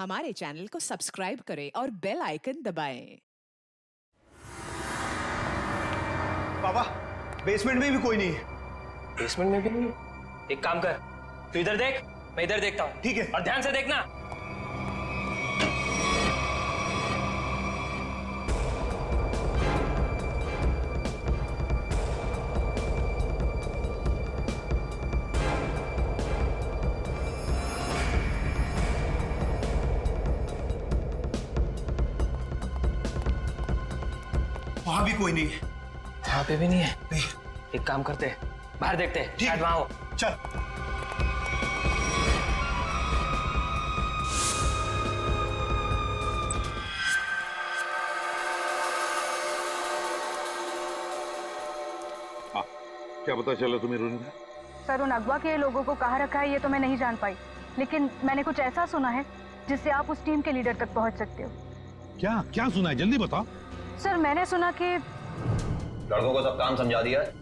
हमारे चैनल को सब्सक्राइब करें और बेल आइकन दबाएं। पापा, बेसमेंट में भी कोई नहीं है। बेसमेंट में भी नहीं है? एक काम कर, तू इधर देख, मैं इधर देखता हूँ। ठीक है। और ध्यान से देखना। वहां भी कोई नहीं है। वहां पे भी नहीं है? नहीं। एक काम करते हैं, बाहर देखते हैं, ठीक शायद वहां हो। चल। हाँ, क्या पता चला तुम्हें रुनिता? सर, उन अगवा के लोगों को कहाँ रखा है ये तो मैं नहीं जान पाई, लेकिन मैंने कुछ ऐसा सुना है जिससे आप उस टीम के लीडर तक पहुंच सकते हो। क्या क्या सुना है, जल्दी बताओ। सर, मैंने सुना कि लड़कों को सब काम समझा दिया है।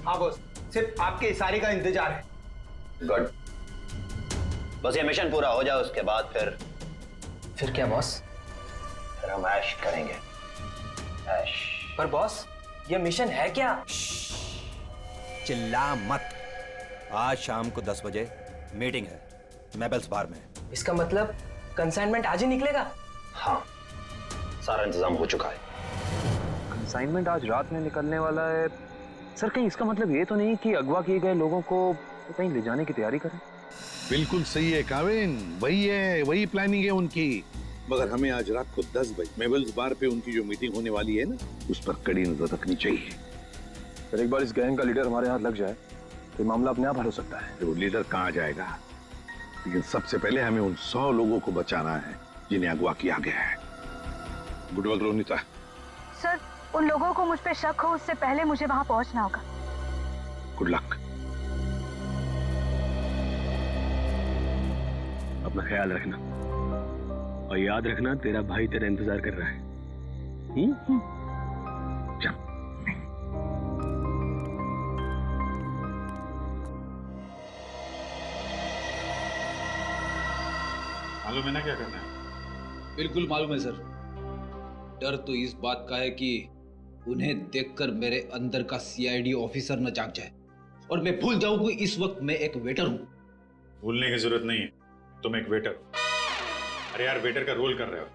हाँ बॉस, सिर्फ आपके इशारे का इंतजार है। गुड, बस ये मिशन पूरा हो जाए उसके बाद फिर क्या बॉस? फिर हम ऐश करेंगे। ऐश। पर बॉस, ये मिशन है क्या? चिल्ला मत। आज शाम को 10 बजे मीटिंग है मेबल्स बार में। इसका मतलब कंसाइनमेंट आज ही निकलेगा? हाँ, सारा इंतजाम हो चुका है। असाइनमेंट आज रात में निकलने वाला है। सर, कहीं इसका मतलब ये तो नहीं कि अगवा किए गए लोगों को कहीं ले जाने की तैयारी करें? बिल्कुल सही है काविन, वही प्लानिंग है उनकी। मगर हमें आज रात को 10 बजे मेबल्स बार पे उनकी जो मीटिंग होने वाली है ना, उस पर कड़ी नजर रखनी चाहिए। फिर एक बार इस गैंग का लीडर हमारे हाथ लग जाए तो मामला अपने आप हल हो सकता है। वो लीडर कहाँ जाएगा, लेकिन सबसे पहले हमें उन 100 लोगों को बचाना है जिन्हें अगवा किया गया है। Good work Ronita. सर, उन लोगों को मुझ पे शक हो उससे पहले मुझे वहां पहुंचना होगा। Good luck. अपना ख्याल रखना और याद रखना, तेरा भाई तेरा इंतजार कर रहा है। चल। मालूम है ना क्या करना है? बिल्कुल मालूम है सर। डर तो इस बात का है कि उन्हें देखकर मेरे अंदर का सीआईडी ऑफिसर न जाग जाए और मैं भूल जाऊं कि इस वक्त मैं एक वेटर हूं। भूलने की जरूरत नहीं है, तुम एक वेटर हो। अरे यार, वेटर का रोल कर रहे हो।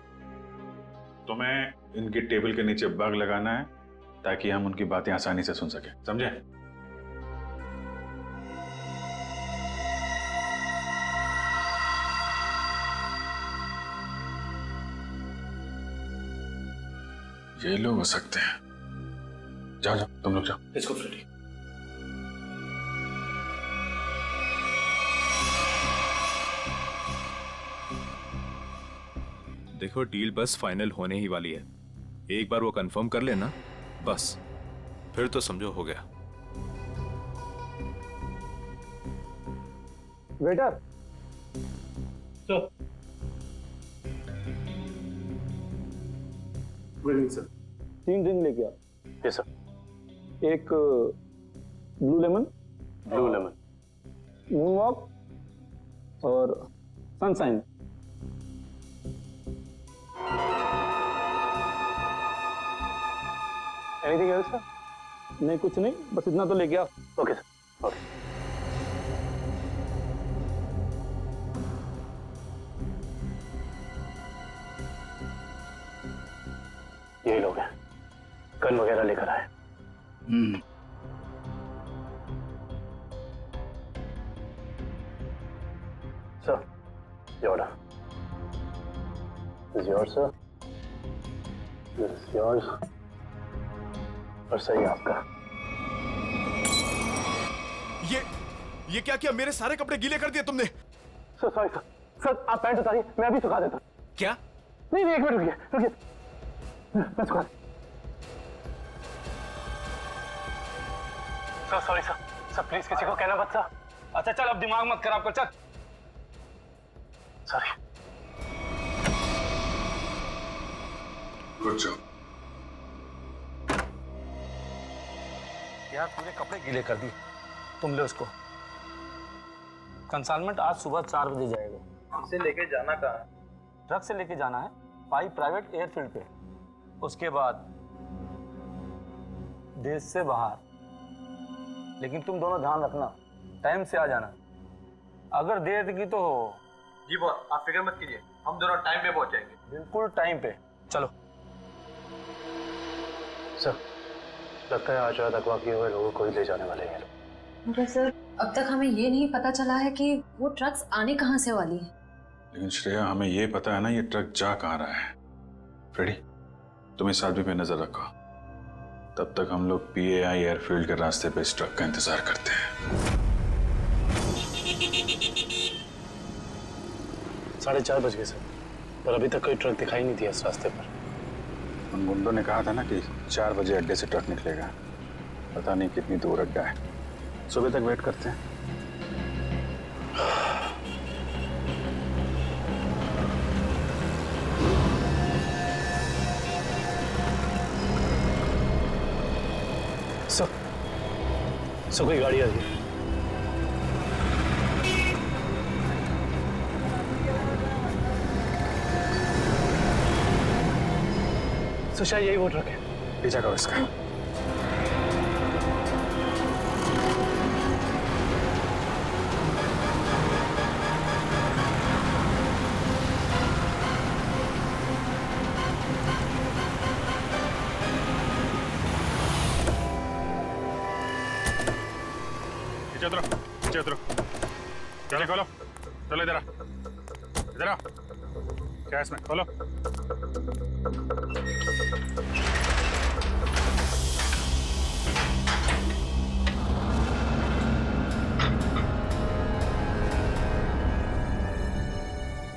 तुम्हें इनकी टेबल के नीचे बग लगाना है ताकि हम उनकी बातें आसानी से सुन सके, समझे? ये लोग हो सकते हैं। जाओ जाओ, तुम लोग जाओ। इसको फ्रेडी। देखो, डील बस फाइनल होने ही वाली है। एक बार वो कंफर्म कर लेना बस, फिर तो समझो हो गया। Waiter sir. Good evening sir. 3 drink लेके आ। Yes sir. एक ब्लू लेमन, मून वॉक और सनशाइन। Anything else sir? नहीं, कुछ नहीं, बस इतना तो लेके आ। Okay sir, okay. यही लोग हैं, गन वगैरह लेकर आए। Sir, your This is yours, sir. This is yours. और सही आपका। ये क्या किया? मेरे सारे कपड़े गीले कर दिए तुमने। Sir sorry sir. सर, आप पैंट उतारिए, मैं अभी सुखा देता हूँ। क्या? नहीं, एक मिनट रुकिए। मैं सुखा। Sir sorry sir. Sir please किसी को कहना मत सर। अच्छा चल, अब दिमाग मत खराब कर, चल। सॉरी। Good job. यार, तूने कपड़े गीले कर दिए। तुम ले उसको। कंसाइनमेंट आज सुबह 4 बजे जाएगा। हमसे लेके जाना कहाँ है? ट्रक से लेके जाना है पाई प्राइवेट एयरफील्ड पे, उसके बाद देश से बाहर। लेकिन तुम दोनों ध्यान रखना, टाइम से आ जाना। अगर देर की तो जी बॉस, आप फिक्र मत कीजिए, हम दोनों टाइम पे पहुंचेंगे। बिल्कुल टाइम पे। चलो सर, लगता है आज रात अगवा किए हुए लोगों को ही ले जाने वाले हैं। मगर सर, अब तक हमें ये नहीं पता चला है कि वो ट्रक्स आने कहाँ से वाली है। लेकिन श्रेया, हमें ये पता है ना ये ट्रक जा कहाँ रहा है। फ्रेडी, तुम इस आदमी पे नजर रखो, तब तक हम लोग PAI एयरफील्ड के रास्ते पे इस ट्रक का इंतजार करते हैं। 4:30 बज गए सर, पर अभी तक कोई ट्रक दिखाई नहीं दिया इस रास्ते पर। उन गुंडों ने कहा था ना कि 4 बजे अड्डे से ट्रक निकलेगा, पता नहीं कितनी दूर अड्डा है। सुबह तक वेट करते हैं। सर कोई गाड़ी आ रही है। तो शायद यही वो ट्रक है। पीछा करो इसका। पीछे उतरो, चलो खोलो, चलो इधर आ, क्या है इसमें, खोलो।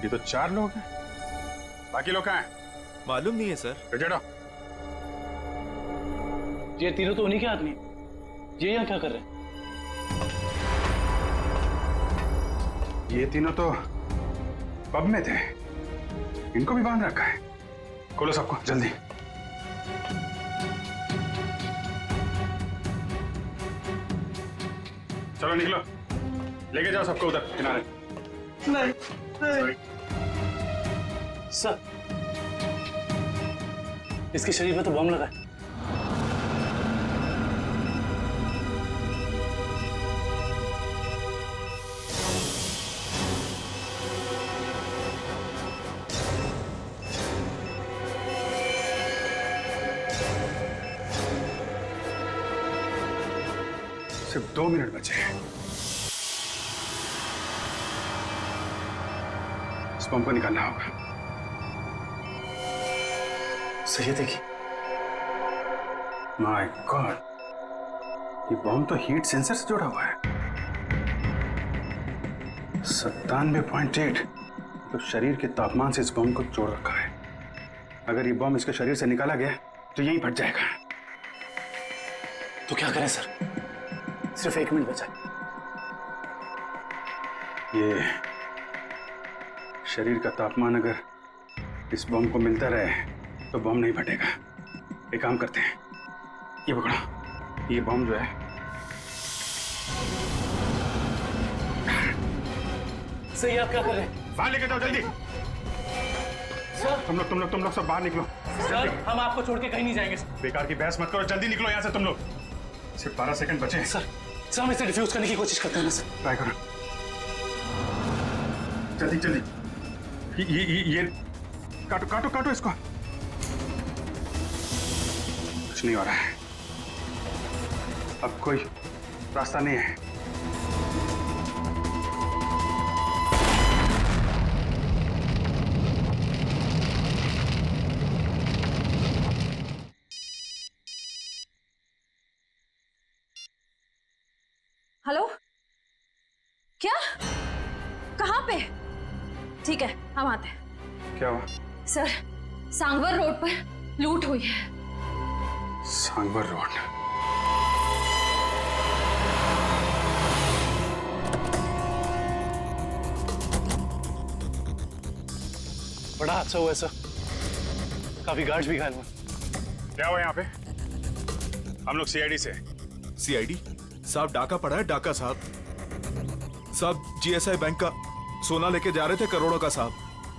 ये तो 4 लोग हैं, बाकी लोग कहाँ हैं? मालूम नहीं है सर। चढ़ो। ये तीनों तो उन्हीं के आदमी हैं। ये यहाँ क्या कर रहे हैं? ये तीनों तो पब में थे, इनको भी बांध रखा है। खोलो सबको जल्दी। चलो निकलो, लेके जाओ सबको उधर किनारे। नहीं। सर, इसके शरीर में तो बम लगा है। सिर्फ 2 मिनट बचे हैं। इस बम को निकालना होगा। सही है, देखिए। माय गॉड, ये बम तो हीट सेंसर से जुड़ा हुआ है। 97.8, तो शरीर के तापमान से इस बम को जोड़ रखा है। अगर ये बम इसके शरीर से निकाला गया तो यहीं फट जाएगा। तो क्या करें सर? सिर्फ 1 मिनट बचा। ये शरीर का तापमान अगर इस बम को मिलता रहे तो बम नहीं फटेगा। एक काम करते हैं, ये पकड़ो, ये बम जो है सही, आप क्या कर रहे हैं? बाहर लेके जाओ जल्दी। सर, तुम लोग सब बाहर निकलो। सर, हम आपको छोड़ के कहीं नहीं जाएंगे। बेकार की बहस मत करो, जल्दी निकलो यहाँ से तुम लोग। सिर्फ 12 सेकंड बचे हैं। सर, हम इसे डिफ्यूज करने की कोशिश करते हैं ना सर। ट्राई करो जल्दी। ये काटो इसको। कुछ नहीं हो रहा है, अब कोई रास्ता नहीं है। हेलो, क्या? कहाँ पे? ठीक है, हम आते हैं। क्या हुआ? सर, सांगवर रोड पर लूट हुई है। सांगवर रोड? बड़ा हादसा हुआ है सर, काफी गार्ड्स भी घायल हुए। क्या हुआ यहाँ पे? हम लोग CID से। CID साहब, डाका पड़ा है, डाका साहब। GSI बैंक का सोना लेके जा रहे थे, करोड़ों का साहब।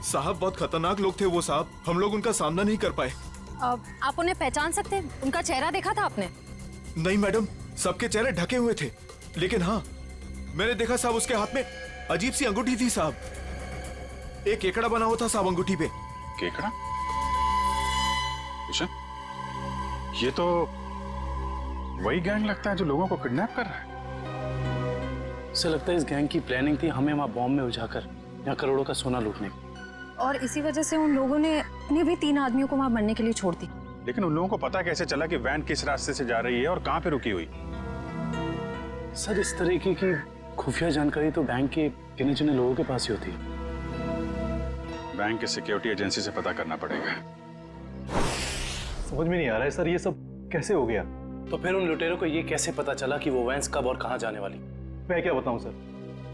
साहब बहुत खतरनाक लोग थे वो साहब, हम लोग उनका सामना नहीं कर पाए। आप उन्हें पहचान सकते हैं? उनका चेहरा देखा था आपने? नहीं मैडम, सबके चेहरे ढके हुए थे, लेकिन हाँ मैंने देखा साहब उसके हाथ में अजीब सी अंगूठी थी साहब, एक केकड़ा बना हुआ था साहब अंगूठी पे। केकड़ा? किशन, ये तो वही गैंग लगता है जो लोगों को किडनैप कर रहा है। सर लगता है इस गैंग की प्लानिंग थी हमें वहां बॉम्ब में उलझाकर यहाँ करोड़ों का सोना लूटने की, और इसी वजह से उन लोगों ने अपने भी 3 आदमियों को वहां मरने के लिए छोड़ दी। लेकिन उन लोगों को पता कैसे चला कि वैन किस रास्ते से जा रही है और कहां पे रुकी हुई? सर इस तरीके की खुफिया जानकारी तो बैंक के गिने चुने लोगों के पास ही होती है। बैंक के सिक्योरिटी एजेंसी से पता करना पड़ेगा। समझ में नहीं आ रहा है सर, ये सब कैसे हो गया? तो फिर उन लुटेरों को ये कैसे पता चला कि वो वैन्स कब और कहाँ जाने वाली? मैं क्या बताऊं सर,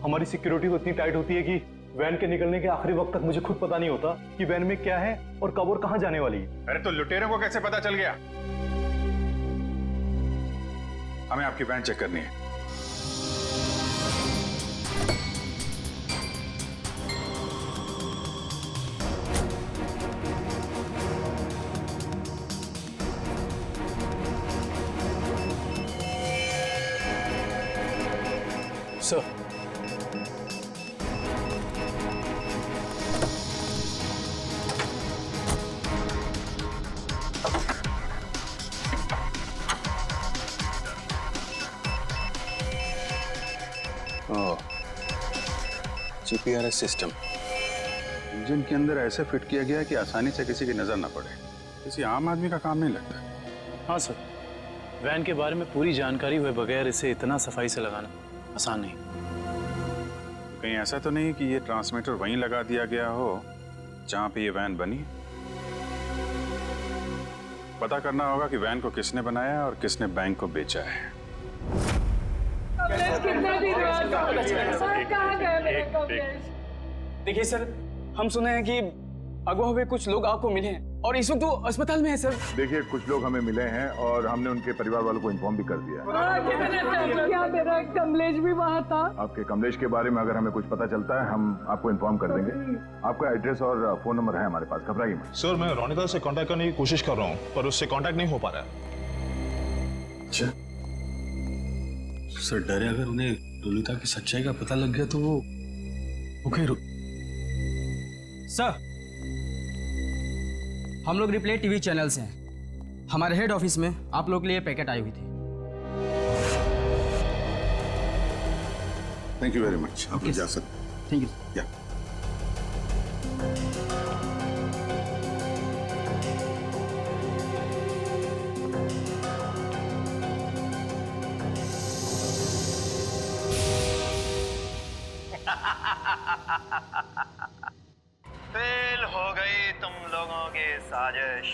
हमारी सिक्योरिटी तो इतनी टाइट होती है कि वैन के निकलने के आखिरी वक्त तक मुझे खुद पता नहीं होता कि वैन में क्या है और कब और कहां जाने वाली है। अरे तो लुटेरों को कैसे पता चल गया? हमें आपकी वैन चेक करनी है। सर जीपीआरएस सिस्टम इंजन के अंदर ऐसे फिट किया गया है कि आसानी से किसी की नजर ना पड़े। किसी आम आदमी का काम नहीं लगता। हाँ सर, वैन के बारे में पूरी जानकारी हुए बगैर इसे इतना सफाई से लगाना आसान नहीं। कहीं ऐसा तो नहीं कि ये ट्रांसमीटर वहीं लगा दिया गया हो जहां पे ये वैन बनी? पता करना होगा कि वैन को किसने बनाया और किसने बैंक को बेचा है। देखिए सर, हम सुने हैं कि अगवा हुए कुछ लोग आपको मिले हैं और इस वक्त वो अस्पताल में है सर। देखिए कुछ लोग हमें मिले हैं और हमने उनके परिवार वालों को इन्फॉर्म भी कर दिया। क्या मेरा कमलेश भी वहाँ था? आपके कमलेश के बारे में अगर हमें कुछ पता चलता है हम आपको इन्फॉर्म कर देंगे। आपका एड्रेस और फोन नंबर है हमारे पास, घबराइए मत। सर मैं रोनिता से कांटेक्ट करने की कोशिश कर रहा हूँ पर उससे कांटेक्ट नहीं हो पा रहा है। अच्छा सर, डरे अगर उन्हें रोनिता की सच्चाई का पता लग गया तो वो सर, हम लोग रिप्ले टीवी चैनल से हैं। हमारे हेड ऑफिस में आप लोग के लिए पैकेट आई हुई थी। Thank you very much. आप जा सकते। Thank you. फेल हो गई तुम लोगों की साजिश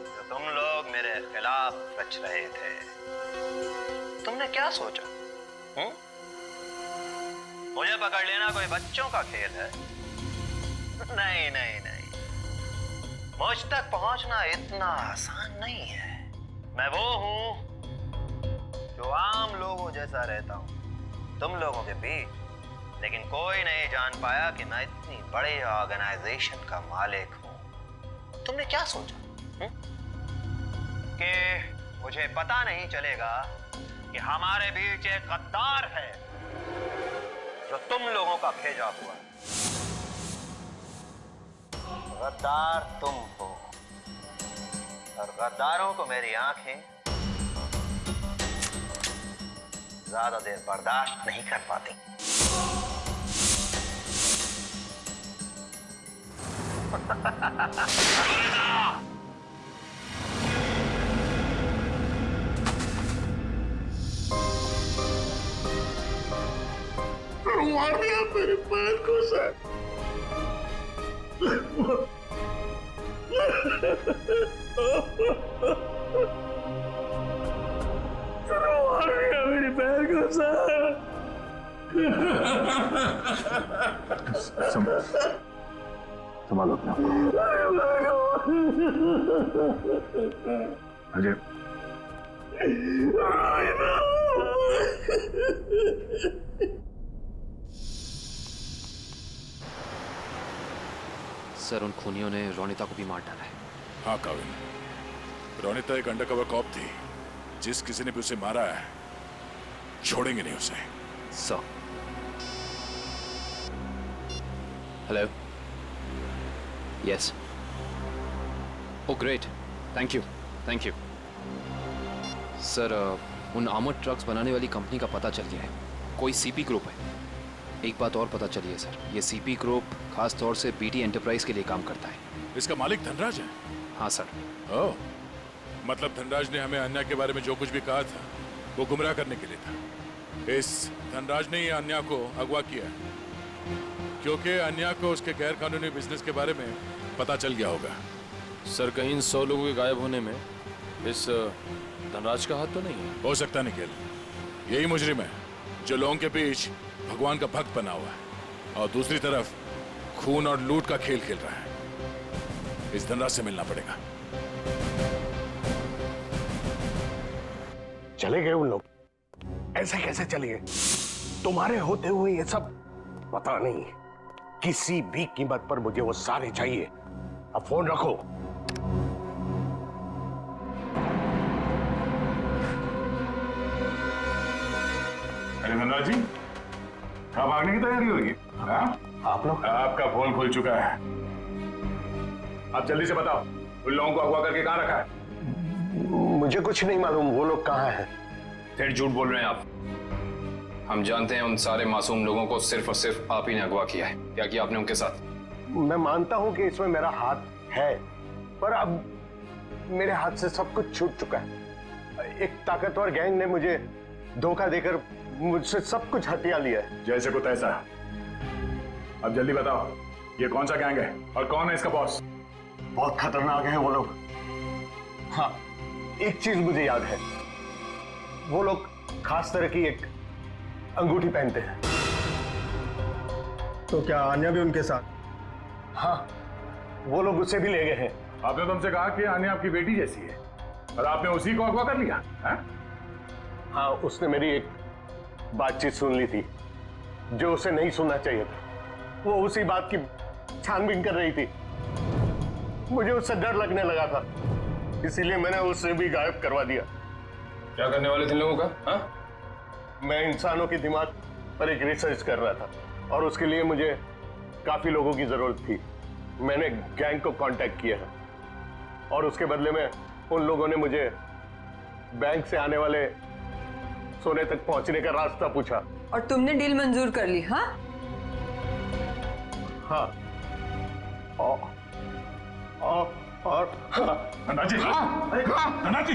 जो तुम लोग मेरे खिलाफ रच रहे थे। तुमने क्या सोचा? मुझे पकड़ लेना कोई बच्चों का खेल है? नहीं नहीं नहीं, मुझ तक पहुंचना इतना आसान नहीं है। मैं वो हूं जो आम लोगों जैसा रहता हूं तुम लोगों के बीच, लेकिन कोई नहीं जान पाया कि मैं इतनी बड़े ऑर्गेनाइजेशन का मालिक हूं। तुमने क्या सोचा कि मुझे पता नहीं चलेगा कि हमारे बीच एक गद्दार है जो तुम लोगों का भेजा हुआ? गद्दार तुम हो और गद्दारों को मेरी आंखें ज्यादा देर बर्दाश्त नहीं कर पाती। मार दिया मेरे पैर को सर। मार दिया मेरे पैर को सर। संभालो अपने आप को। अजय सर उन खूनियों ने रोनिता को भी मार डाला है। हाँ काविन, रोनिता एक अंडरकवर कॉप थी। जिस किसी ने भी उसे मारा है छोड़ेंगे नहीं उसे। Sir hello, yes, oh great, thank you thank you. Sir उन आर्मर्ड ट्रक्स बनाने वाली कंपनी का पता चल गया है, कोई सीपी ग्रुप है। एक बात और पता चली है सर, ये सीपी ग्रुप खास तौर से बीटी एंटरप्राइज के लिए काम करता है। इसका मालिक धनराज है? हाँ सर। ओह, मतलब धनराज ने हमें अन्या के बारे में जो कुछ भी कहा था वो गुमराह करने के लिए था। इस धनराज ने ही अन्या को अगवा किया क्योंकि अन्या को उसके गैर कानूनी बिजनेस के बारे में पता चल गया होगा। सर कहीं इन 100 लोगों के गायब होने में इस धनराज का हाथ तो नहीं है? हो सकता निखिल, यही मुजरिम है जो लोगों के बीच भगवान का भक्त बना हुआ है और दूसरी तरफ खून और लूट का खेल खेल रहा है। इस धनराज से मिलना पड़ेगा। चले गए उन लोग? ऐसे कैसे चले गए? तुम्हारे होते हुए ये सब पता नहीं। किसी भी कीमत पर मुझे वो सारे चाहिए। अब फोन रखो। अरे धनराज जी, कहाँ भागने की तैयारी होगी? आप लोग? आपका फोन खुल चुका है। आप जल्दी से बताओ उन लोगों को अगवा करके कहाँ रखा है? मुझे कुछ नहीं मालूम वो लोग कहाँ हैं। फिर झूठ बोल रहे हैं आप। हम जानते हैं उन सारे मासूम लोगों को सिर्फ और सिर्फ आप ही ने अगवा किया है। क्या किया आपने उनके साथ? मैं मानता हूं कि इसमें मेरा हाथ है, पर अब मेरे हाथ से सब कुछ छूट चुका है। एक ताकतवर गैंग ने मुझे धोखा देकर मुझसे सब कुछ हथिया लिया है। जैसे को तैसा। अब जल्दी बताओ ये कौन सा गैंग है और कौन है इसका बॉस? बहुत खतरनाक है वो लोग। हाँ, एक चीज मुझे याद है, वो लोग खास तरह की एक अंगूठी पहनते हैं। तो क्या आन्या भी उनके साथ? हाँ, वो लोग उसे भी ले गए हैं। आपने तुमसे कहा कि आन्या आपकी बेटी जैसी है और आपने उसी को अगवा कर लिया है? हाँ, उसने मेरी एक बातचीत सुन ली थी जो उसे नहीं सुनना चाहिए था। वो उसी बात की छानबीन कर रही थी। मुझे उससे डर लगने लगा था, इसीलिए मैंने उसे भी गायब करवा दिया। क्या करने वाले थे इन लोगों का? हाँ? मैं इंसानों के दिमाग पर एक रिसर्च कर रहा था और उसके लिए मुझे काफी लोगों की जरूरत थी। मैंने गैंग को कांटेक्ट किया और उसके बदले में उन लोगों ने मुझे बैंक से आने वाले सोने तक पहुंचने का रास्ता पूछा। और तुमने डील मंजूर कर ली? हाँ हाँ। और धनराज जी, धनराज जी,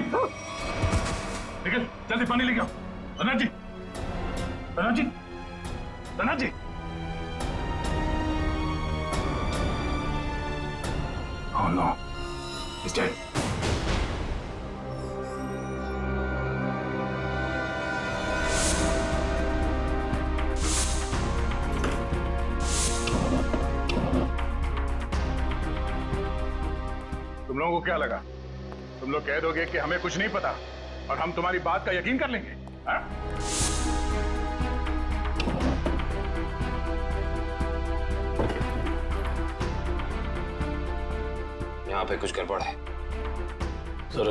निकल जल्दी पानी लेके आओ। धनराज जी, धनराज जी, धनराज जी। Oh no, he's dead. तुम लोगों को क्या लगा तुम लोग कह दोगे कि हमें कुछ नहीं पता और हम तुम्हारी बात का यकीन कर लेंगे? हाँ? यहाँ पे कुछ गड़बड़ है। सर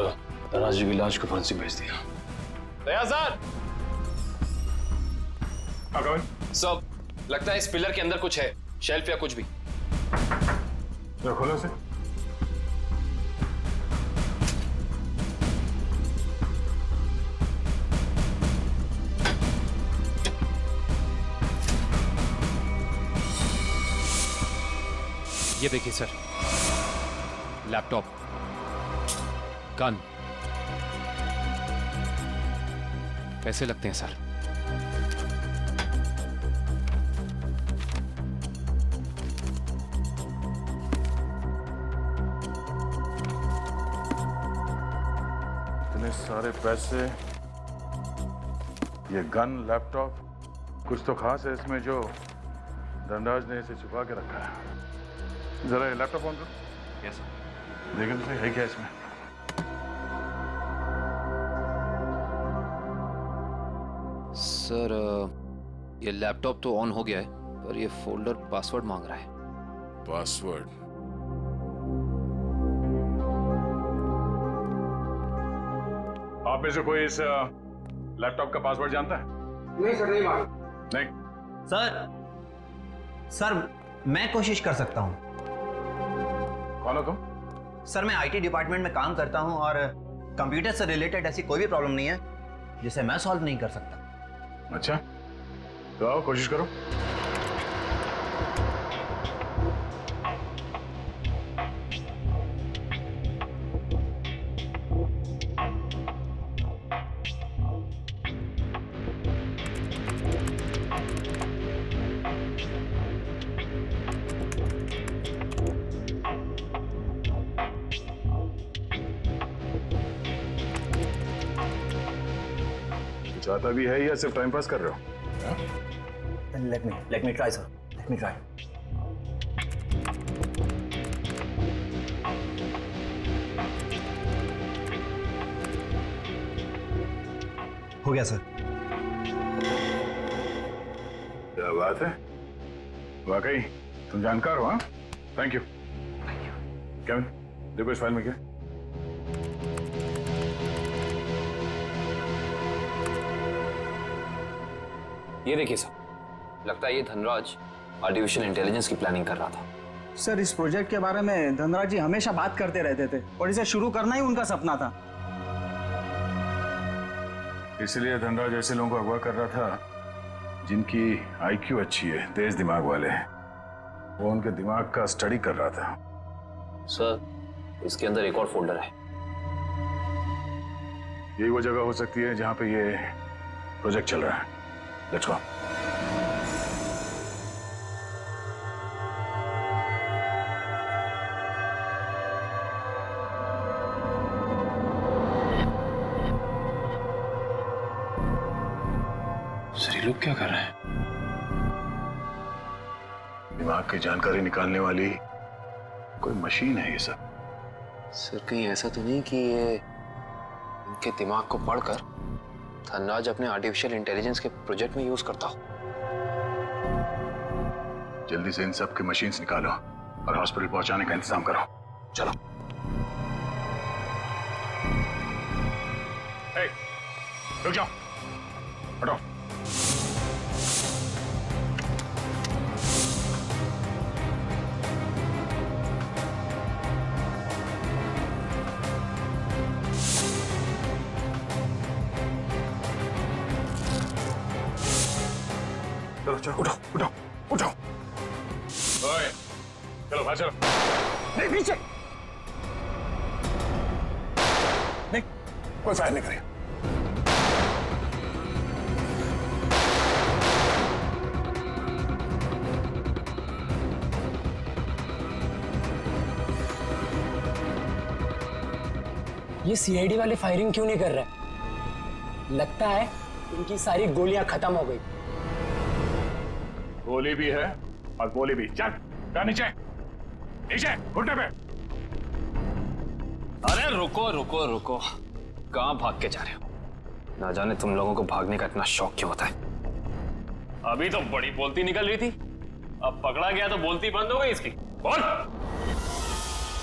धनराज जी की लाश को फांसी भेज दिया। दया सर, सब लगता है इस पिलर के अंदर कुछ है, शेल्फ या कुछ भी। तो खोलो से। ये देखिए सर, लैपटॉप, गन, पैसे लगते हैं सर। इतने सारे पैसे, ये गन, लैपटॉप, कुछ तो खास है इसमें जो धनराज ने इसे छुपा के रखा है। जरा ये लैपटॉप ऑन करो। Yes sir. देखें तो सही है क्या इसमें। सर ये लैपटॉप तो ऑन हो गया है, पर ये फोल्डर पासवर्ड मांग रहा है। पासवर्ड? आप में से कोई इस लैपटॉप का पासवर्ड जानता है? नहीं सर, नहीं मालूम। नहीं सर मैं कोशिश कर सकता हूं। कौन हो तुम? सर मैं आईटी डिपार्टमेंट में काम करता हूं और कंप्यूटर से रिलेटेड ऐसी कोई भी प्रॉब्लम नहीं है जिसे मैं सॉल्व नहीं कर सकता। अच्छा, तो आओ कोशिश करो। चाहता भी है या सिर्फ टाइम पास कर रहे हो? Let me try, sir. Let me try. हो गया सर। क्या बात है, वाकई तुम जानकार हो। हाँ, थैंक यू। केविन, देखो इस फाइल में क्या। ये देखिए सर, लगता है ये धनराज आर्टिफिशियल इंटेलिजेंस की प्लानिंग कर रहा था। सर इस प्रोजेक्ट के बारे में धनराज जी हमेशा बात करते रहते थे और इसे शुरू करना ही उनका सपना था। इसलिए धनराज ऐसे लोगों को अगवा कर रहा था जिनकी आईक्यू अच्छी है, तेज दिमाग वाले हैं। वो उनके दिमाग का स्टडी कर रहा था। सर इसके अंदर एक और फोल्डर है। यही वो जगह हो सकती है जहां पे ये प्रोजेक्ट चल रहा है। Let's go. सर ये लोग क्या कर रहे हैं? दिमाग की जानकारी निकालने वाली कोई मशीन है ये सब। सर कहीं ऐसा तो नहीं कि ये इनके दिमाग को पढ़कर धनराज अपने आर्टिफिशियल इंटेलिजेंस के प्रोजेक्ट में यूज करता हो? जल्दी से इन सब के मशीन्स निकालो और हॉस्पिटल पहुंचाने का इंतजाम करो। चलो। रुक जाओ, हटो। चलो चलो, उठो उठो उठो। ओए, चलो बाहर चलो। नहीं पीछे। नहीं, कोई फायर नहीं करेगा। ये सीआईडी वाले फायरिंग क्यों नहीं कर रहे? लगता है इनकी सारी गोलियां खत्म हो गई। गोली भी है और गोली भी। चल जा नीचे, नीचे घुटने पे। अरे रुको रुको रुको, कहाँ भाग के जा रहे हो? ना जाने तुम लोगों को भागने का इतना शौक क्यों होता है। अभी तो बड़ी बोलती निकल रही थी, अब पकड़ा गया तो बोलती बंद हो गई इसकी। बोल।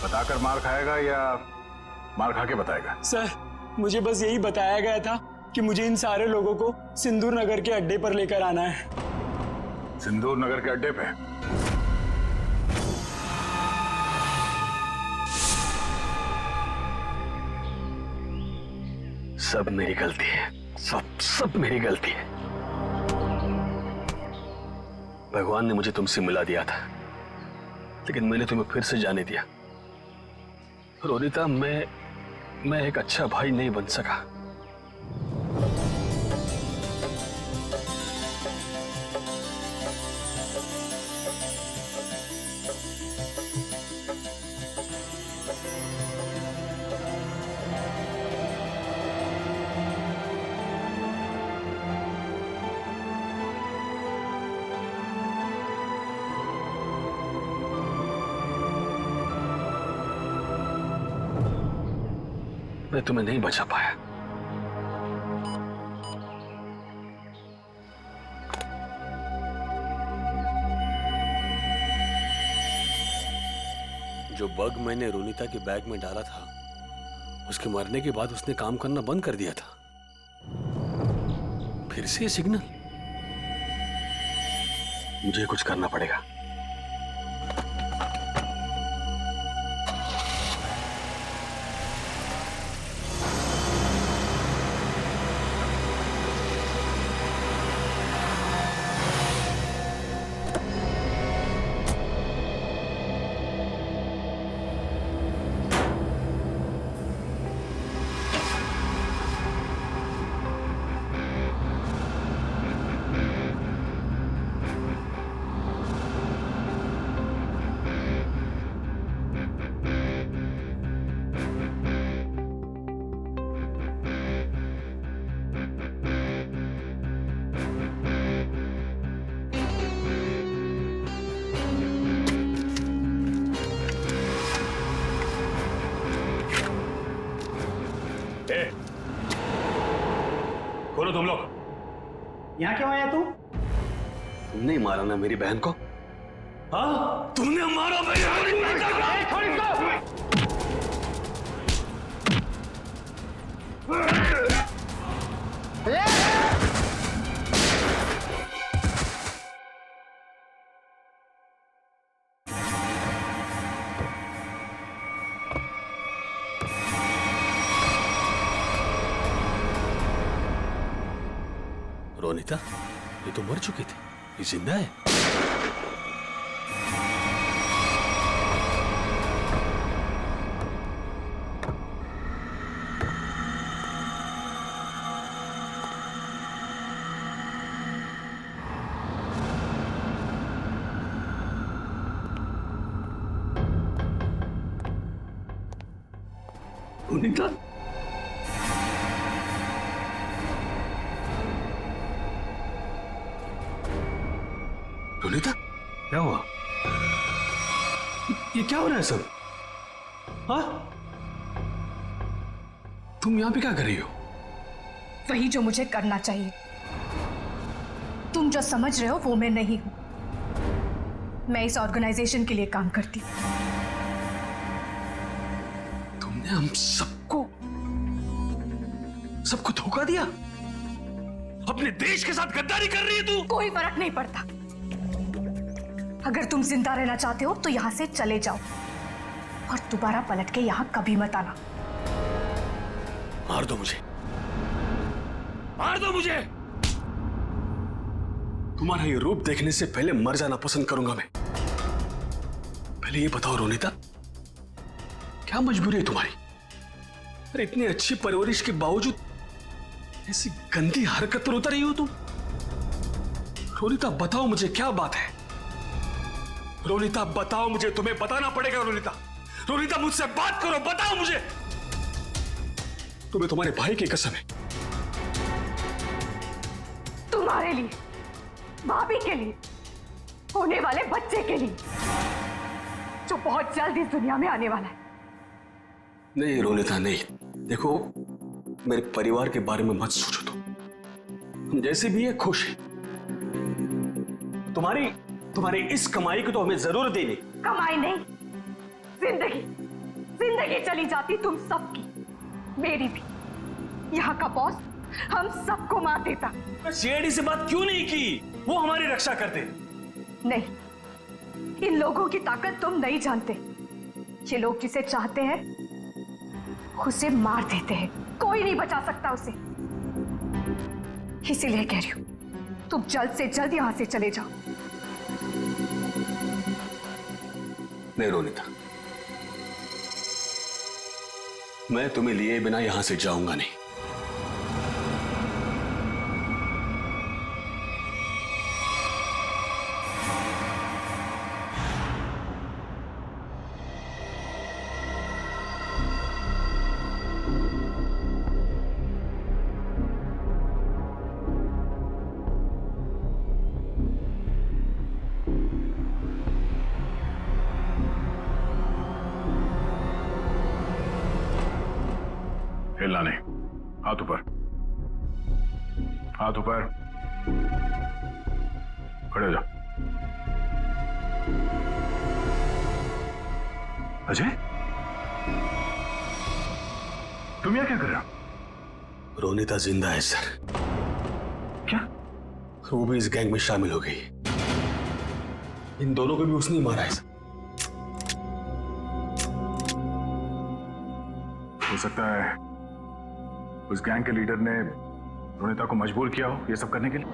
बताकर मार खाएगा या मार खा के बताएगा? सर मुझे बस यही बताया गया था कि मुझे इन सारे लोगों को सिंदूर नगर के अड्डे पर लेकर आना है। सिंदूर नगर के अड्डे पे? सब मेरी गलती है, सब मेरी गलती है। भगवान ने मुझे तुमसे मिला दिया था, लेकिन मैंने तुम्हें फिर से जाने दिया। रोनिता, मैं एक अच्छा भाई नहीं बन सका। मैं तुम्हें नहीं बचा पाया। जो बग मैंने रोनिता के बैग में डाला था उसके मरने के बाद उसने काम करना बंद कर दिया था। फिर से ये सिग्नल। मुझे कुछ करना पड़ेगा। खोलो तुम लोग। यहाँ क्यों आया तू? तुमने ही मारा ना मेरी बहन को? हाँ, तुमने मारा मेरी बहन रोनिता, ये तो मर चुकी थी, ये जिंदा है। रोनिता, रोनिता, क्या हुआ? ये क्या हो रहा है सब? हाँ? तुम यहां पे क्या कर रही हो? वही जो मुझे करना चाहिए। तुम जो समझ रहे हो वो मैं नहीं हूं। मैं इस ऑर्गेनाइजेशन के लिए काम करती हूं। तुमने हम सबको धोखा दिया? अपने देश के साथ गद्दारी कर रही है तू? कोई फर्क नहीं पड़ता। अगर तुम जिंदा रहना चाहते हो तो यहां से चले जाओ और दोबारा पलट के यहां कभी मत आना। मार दो मुझे, मार दो मुझे। तुम्हारा ये रूप देखने से पहले मर जाना पसंद करूंगा मैं। पहले ये बताओ रोनिता, क्या मजबूरी है तुम्हारी? अरे इतनी अच्छी परवरिश के बावजूद ऐसी गंदी हरकत पर उतर रही हो तुम? रोनिता बताओ मुझे, क्या बात है? रोनिता बताओ मुझे, तुम्हें बताना पड़ेगा। रोनिता, रोनिता मुझसे बात करो, बताओ मुझे। तुम्हें तुम्हारे भाई की कसम है। तुम्हारे लिए, भाभी के लिए, होने वाले बच्चे के लिए, जो बहुत जल्द इस दुनिया में आने वाला है। नहीं रोनिता नहीं, देखो मेरे परिवार के बारे में मत सोचो। तुम जैसे भी है खुश है। तुम्हारी इस कमाई को तो हमें जरूरत ही नहीं। कमाई नहीं, जिंदगी जिंदगी चली जाती तुम सबकी, मेरी भी। यहाँ का बॉस हम सबको मार देता। सीआईडी से बात क्यों नहीं की? वो हमारी रक्षा करते। नहीं, इन लोगों की ताकत तुम नहीं जानते। ये लोग जिसे चाहते हैं उसे मार देते हैं, कोई नहीं बचा सकता उसे। इसीलिए कह रही हूं, तुम जल्द से जल्द यहां से चले जाओ। नहीं रोनिता, मैं तुम्हें लिए बिना यहां से जाऊंगा नहीं। हिलना नहीं, हाथ ऊपर, हाथ ऊपर, खड़े हो जाओ। अजय, तुम यहाँ क्या कर रहे हो? रोनिता जिंदा है सर। क्या? वो भी इस गैंग में शामिल हो गई। इन दोनों को भी उसने ही मारा है सर। हो सकता है उस गैंग के लीडर ने रोनिता को मजबूर किया हो ये सब करने के लिए।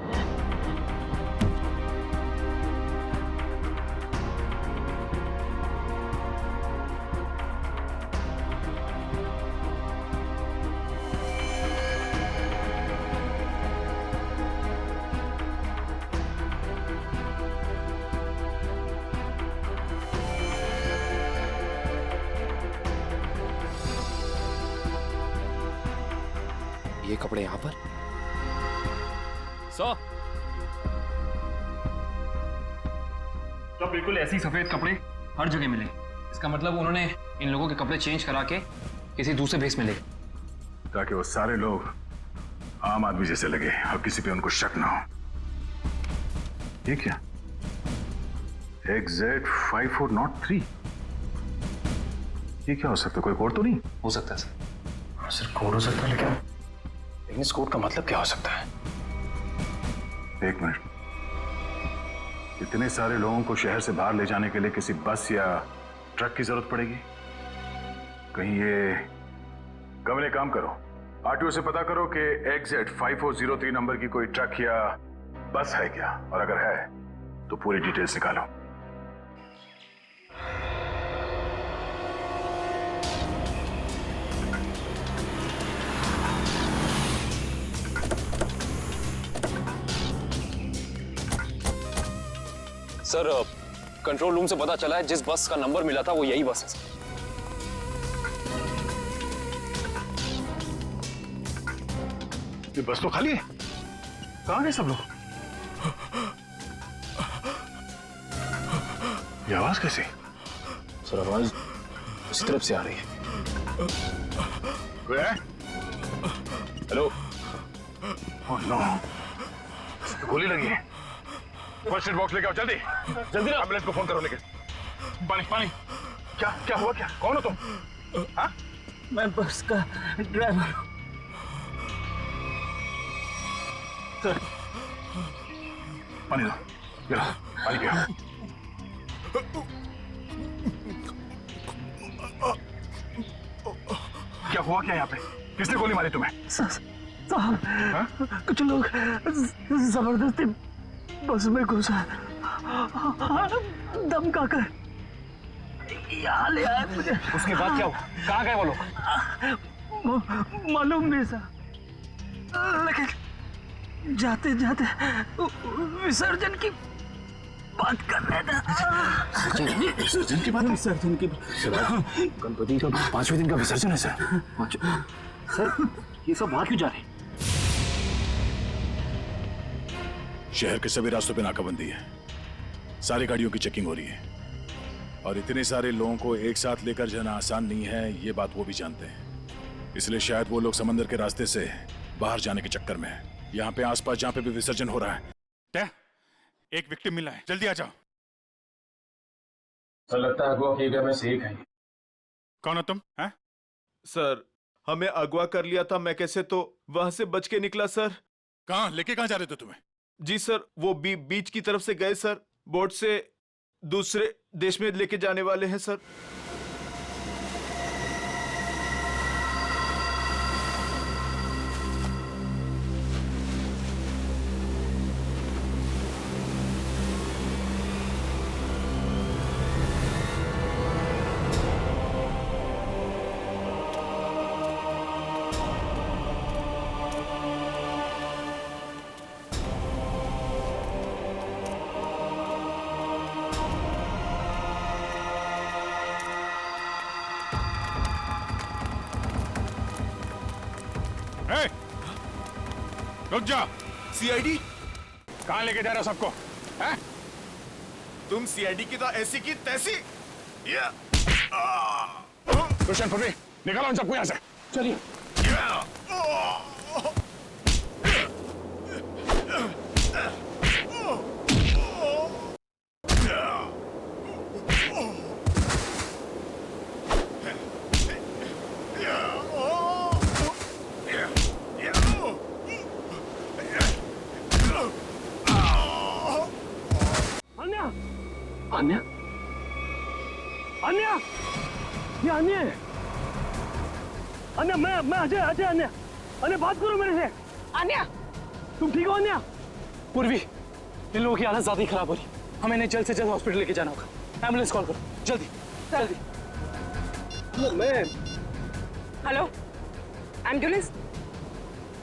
ये कपड़े यहाँ पर तो बिल्कुल ऐसे ही सफेद कपड़े हर जगह मिले। इसका मतलब उन्होंने इन लोगों के कपड़े चेंज करा के किसी दूसरे भेस में ले, ताकि वो सारे लोग आम आदमी जैसे लगे और किसी पे उनको शक ना हो। ये क्या? XZ5403 ये क्या हो सकता है? कोई कोड तो नहीं हो सकता है सर? सर कोड हो सकता है, लेकिन इस कोड का मतलब क्या हो सकता है? एक मिनट, इतने सारे लोगों को शहर से बाहर ले जाने के लिए किसी बस या ट्रक की जरूरत पड़ेगी? कहीं ये कमरे काम करो, आरटीओ से पता करो कि XZ5403 नंबर की कोई ट्रक या बस है क्या, और अगर है तो पूरी डिटेल्स निकालो। सर कंट्रोल रूम से पता चला है जिस बस का नंबर मिला था वो यही बस है सर। ये बस तो खाली है, कहां गए सब लोग? ये आवाज कैसी? सर आवाज उसी तरफ से आ रही है। कोई है? हेलो। ओह नो, गोली लगी है। फर्स्ट एड बॉक्स लेके आओ जल्दी जल्दी। एम्बुलेंस को फोन करो। लेके पानी पानी। क्या क्या हुआ? क्या कौन हो तुम? हाँ? मैं बस का ड्राइवर हूं सर। पानी दो, ये लो, पानी पियो। क्या हुआ क्या यहाँ पे? किसने गोली मारी तुम्हें? साहब कुछ लोग जबरदस्ती बस में घुसा धमका कर यहाँ ले आए मुझे। उसके बाद क्या हुआ? कहाँ गए वो लोग? मालूम नहीं सर, लेकिन जाते जाते विसर्जन की बात कर रहे थे। विसर्जन की बात? विसर्जन की गणपति का 5वें दिन का विसर्जन है सर। सर ये सब वहां क्यों जा रहे हैं? शहर के सभी रास्तों पे नाकाबंदी है, सारी गाड़ियों की चेकिंग हो रही है, और इतने सारे लोगों को एक साथ लेकर जाना आसान नहीं है, ये बात वो भी जानते हैं। इसलिए शायद वो लोग समंदर के रास्ते से बाहर जाने के चक्कर में हैं। यहाँ पे आसपास जहाँ पे भी विसर्जन हो रहा है, एक विक्टिम मिला है, जल्दी आ जाओ। सर लगता है अगवा किए गए में से एक है। कौन हो तुम? हैं? सर हमें अगवा कर लिया था, मैं कैसे तो वहां से बच के निकला सर। कहाँ लेके कहाँ जा रहे थे तुम्हें? जी सर, वो बीच की तरफ से गए सर, बोट से दूसरे देश में लेके जाने वाले हैं सर। रुक जा। सीआईडी कहाँ लेके जा रहे हो सबको? हैं? तुम सीआईडी की तो ऐसी की तैसी। दुष्यंत पृथ्वी, निकालो उन सबको यहाँ से। चलिए। अन्या, ये अन्य है। अन्या, मैं अजय अजय अन्या। अन्या बात करो मेरे से। अन्या, तुम ठीक हो अन्या? पूर्वी, इन लोगों की हालत ज्यादा ही खराब हो रही, हमें इन्हें जल्द से जल्द हॉस्पिटल लेके जाना होगा। एम्बुलेंस कॉल करो, जल्दी जल्दी। मैं हेलो, एम्बुलेंस,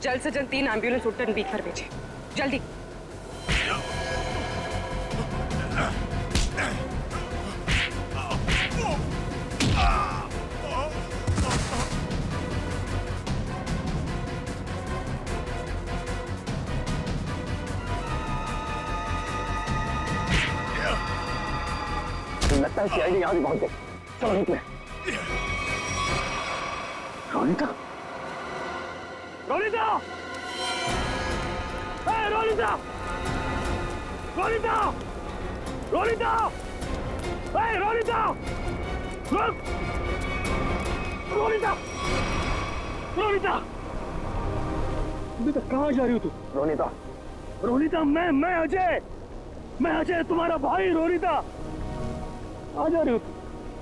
जल्द से जल्द 3 एम्बुलेंस उत्तर बीच पर भेजे, जल्दी। लगता है सीआईडी यहाँ भी पहुंच गई। चलो निकले। रोनिता, रोनिता, रोनिता, रोनिता, रोनिता, रोनिता, रुक, रोनिता, रोनिता, बेटा कहाँ जा रही हो तू? रोनिता, रोनिता, मैं अजय तुम्हारा भाई। रोनिता, आ जा रही हो तू?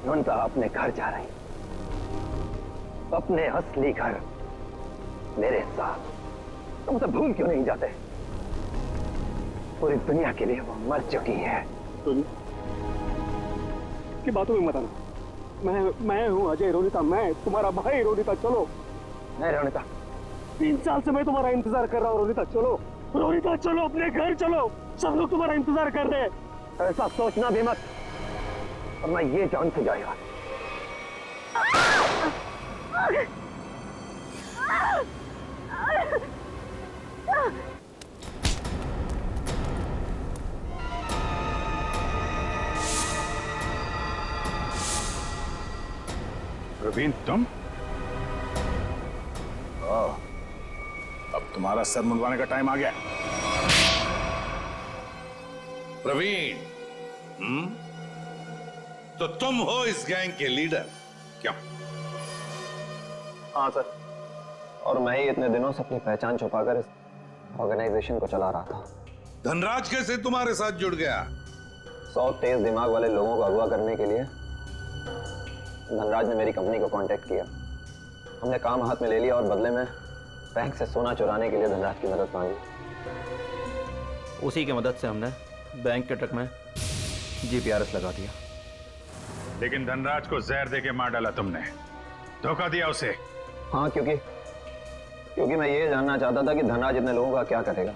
रोनिता अपने घर जा रही, अपने असली घर मेरे साथ। तुम उसे भूल क्यों नहीं जाते? पूरी दुनिया के लिए वो मर चुकी है। की बातों में मत आना। मैं हूँ अजय। रोनिता, मैं तुम्हारा भाई। रोनिता चलो। नहीं रोनिता, 3 साल से मैं तुम्हारा इंतजार कर रहा हूँ। रोनिता चलो, रोनिता चलो, अपने घर चलो। सब लोग तुम्हारा इंतजार कर रहे हैं। ऐसा सोचना भी मत, और मैं ये जान से जाएगा। प्रवीण, तुम? अब तुम्हारा सर मुंडवाने का टाइम आ गया। प्रवीण, तो तुम हो इस गैंग के लीडर, क्यों? हाँ सर, और मैं ही इतने दिनों से अपनी पहचान छुपाकर इस ऑर्गेनाइजेशन को चला रहा था। धनराज कैसे तुम्हारे साथ जुड़ गया? 100 तेज दिमाग वाले लोगों को अगवा करने के लिए धनराज ने मेरी कंपनी को कांटेक्ट किया। हमने काम हाथ में ले लिया और बदले में बैंक से सोना चुराने के लिए धनराज की मदद मांगी। उसी की मदद से हमने बैंक के ट्रक में जीपीआरएस लगा दिया। लेकिन धनराज को जहर देके मार डाला तुमने, धोखा दिया उसे। हाँ, क्योंकि मैं ये जानना चाहता था कि धनराज इतने लोगों का क्या करेगा,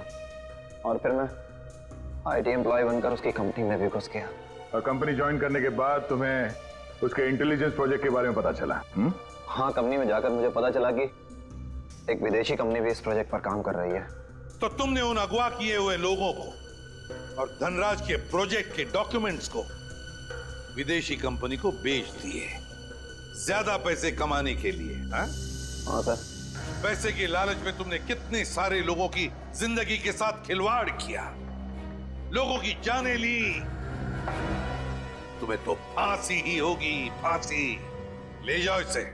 और फिर मैं आईटी एम्प्लॉय बनकर उसकी कंपनी में भी घुस गया। और कंपनी ज्वाइन करने के बाद तुम्हें उसके इंटेलिजेंस प्रोजेक्ट के बारे में पता चला? हाँ, कंपनी में जाकर मुझे पता चला कि एक विदेशी कंपनी भी इस प्रोजेक्ट पर काम कर रही है। तो तुमने उन अगवा किए हुए लोगों को और धनराज के प्रोजेक्ट के डॉक्यूमेंट्स को विदेशी कंपनी को बेच दिए, ज्यादा पैसे कमाने के लिए। हाँ सर। पैसे की लालच में तुमने कितने सारे लोगों की जिंदगी के साथ खिलवाड़ किया, लोगों की जानें ली। तुम्हें तो फांसी ही होगी, फांसी। ले जाओ इसे।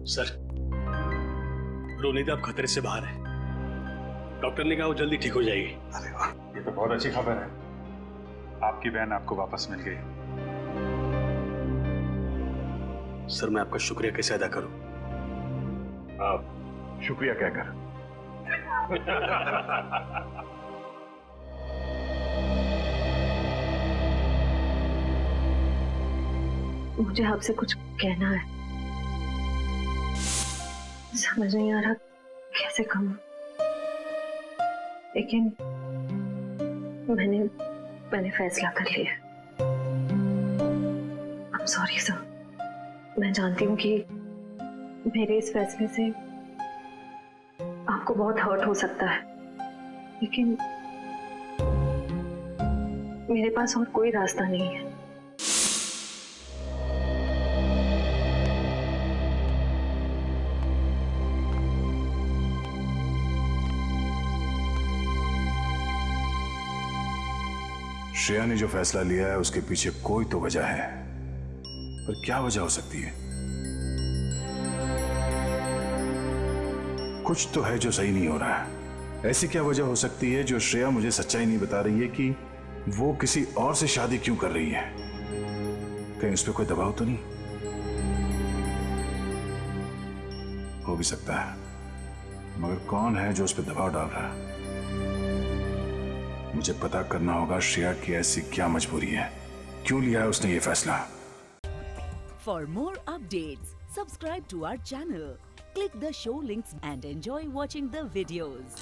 सर, रोनिता अब खतरे से बाहर है। डॉक्टर ने कहा वो जल्दी ठीक हो जाएगी। अरे वाह, ये तो बहुत अच्छी खबर है। आपकी बहन आपको वापस मिल गई। सर, मैं आपका शुक्रिया कैसे अदा करूं? आप शुक्रिया क्या कर? मुझे आपसे कुछ कहना है, समझ नहीं आ रहा कैसे कहूं, लेकिन मैंने फैसला कर लिया। I'm sorry सर, मैं जानती हूँ कि मेरे इस फैसले से आपको बहुत हर्ट हो सकता है, लेकिन मेरे पास और कोई रास्ता नहीं है। श्रेया ने जो फैसला लिया है उसके पीछे कोई तो वजह है, पर क्या वजह हो सकती है? कुछ तो है जो सही नहीं हो रहा है। ऐसी क्या वजह हो सकती है जो श्रेया मुझे सच्चाई नहीं बता रही है कि वो किसी और से शादी क्यों कर रही है? कहीं उस पर कोई दबाव तो नहीं? हो भी सकता है, मगर कौन है जो उस पर दबाव डाल रहा है? मुझे पता करना होगा श्रेया की ऐसी क्या मजबूरी है, क्यों लिया है उसने ये फैसला। For more updates, subscribe to our channel, click the show links and enjoy watching the videos.